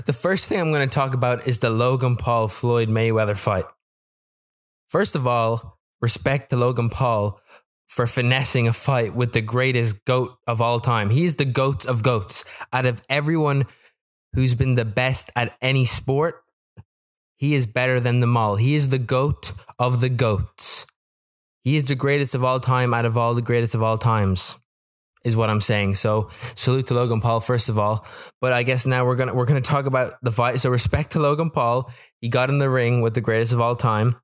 The first thing I'm going to talk about is the Logan Paul Floyd Mayweather fight. First of all, respect to Logan Paul for finessing a fight with the greatest GOAT of all time. He's the GOAT of GOATs. Out of everyone who's been the best at any sport, he is better than them all. He is the GOAT of the GOATs. He is the greatest of all time out of all the greatest of all times, is what I'm saying. So salute to Logan Paul, first of all. But I guess now we're gonna talk about the fight. So respect to Logan Paul. He got in the ring with the greatest of all time.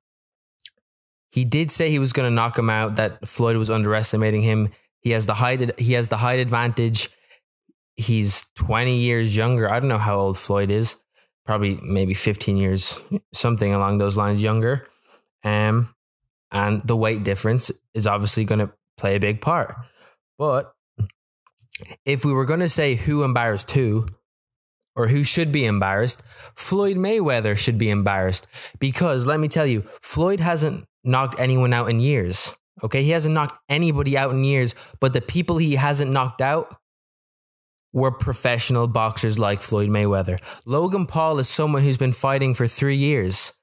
He did say he was going to knock him out, that Floyd was underestimating him. He has the height advantage. He's 20 years younger. I don't know how old Floyd is. Probably maybe 15 years, something along those lines younger. And the weight difference is obviously going to play a big part. But if we were going to say who embarrassed who, or who should be embarrassed, Floyd Mayweather should be embarrassed. Because let me tell you, Floyd hasn't knocked anyone out in years. Okay, he hasn't knocked anybody out in years, but the people he hasn't knocked out were professional boxers like Floyd Mayweather. Logan Paul is someone who's been fighting for 3 years.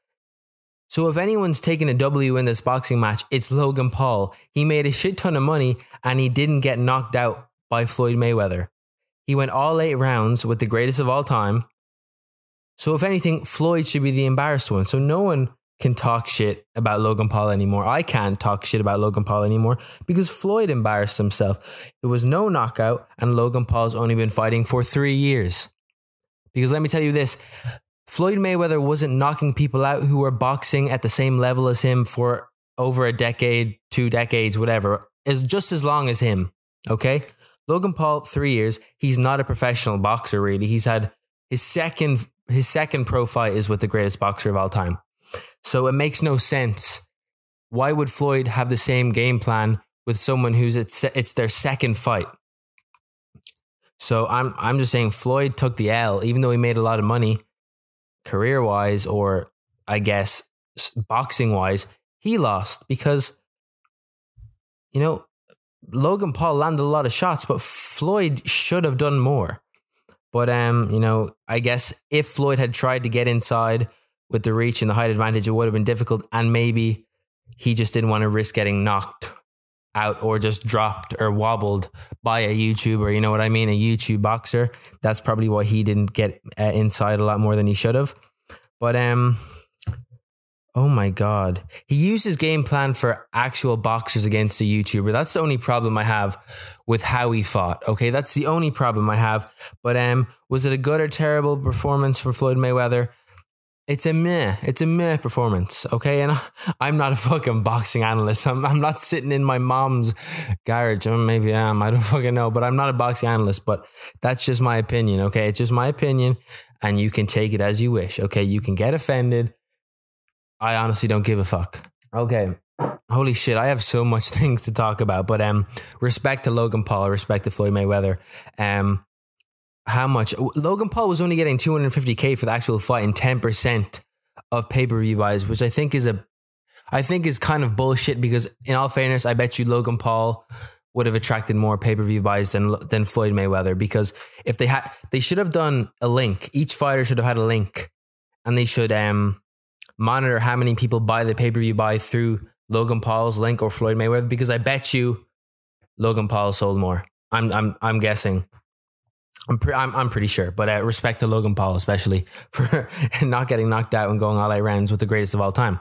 So if anyone's taken a W in this boxing match, it's Logan Paul. He made a shit ton of money and he didn't get knocked out by Floyd Mayweather. He went all 8 rounds with the greatest of all time. So if anything, Floyd should be the embarrassed one. So no one can talk shit about Logan Paul anymore. I can't talk shit about Logan Paul anymore because Floyd embarrassed himself. It was no knockout and Logan Paul's only been fighting for 3 years. Because let me tell you this, Floyd Mayweather wasn't knocking people out who were boxing at the same level as him for over a decade, 2 decades, whatever. It's just as long as him, okay? Logan Paul, 3 years. He's not a professional boxer, really. He's had his second pro fight is with the greatest boxer of all time. So it makes no sense. Why would Floyd have the same game plan with someone who's it's their second fight? So I'm just saying Floyd took the L, even though he made a lot of money career-wise, or I guess boxing-wise. He lost because, you know, Logan Paul landed a lot of shots, but Floyd should have done more. But you know, I guess if Floyd had tried to get inside with the reach and the height advantage, it would have been difficult, and maybe he just didn't want to risk getting knocked out or just dropped or wobbled by a YouTuber, you know what I mean? A YouTube boxer. That's probably why he didn't get inside a lot more than he should have. But oh my God. He used his game plan for actual boxers against a YouTuber. That's the only problem I have with how he fought. Okay, that's the only problem I have. But was it a good or terrible performance from Floyd Mayweather? It's a meh performance, okay? And I'm not a fucking boxing analyst. I'm not sitting in my mom's garage. Or maybe I am, I don't fucking know. But I'm not a boxing analyst, but that's just my opinion, okay? It's just my opinion, and you can take it as you wish, okay? You can get offended. I honestly don't give a fuck. Okay. Holy shit, I have so much things to talk about. But respect to Logan Paul, respect to Floyd Mayweather. How much? Logan Paul was only getting $250K for the actual fight and 10% of pay-per-view buys, which I think is kind of bullshit, because in all fairness, I bet you Logan Paul would have attracted more pay-per-view buys than Floyd Mayweather, because if they should have done a link. Each fighter should have had a link, and they should monitor how many people buy the pay-per-view buy through Logan Paul's link or Floyd Mayweather, because I bet you Logan Paul sold more. I'm guessing. I'm pretty sure, but respect to Logan Paul, especially for not getting knocked out and going all 8 rounds with the greatest of all time.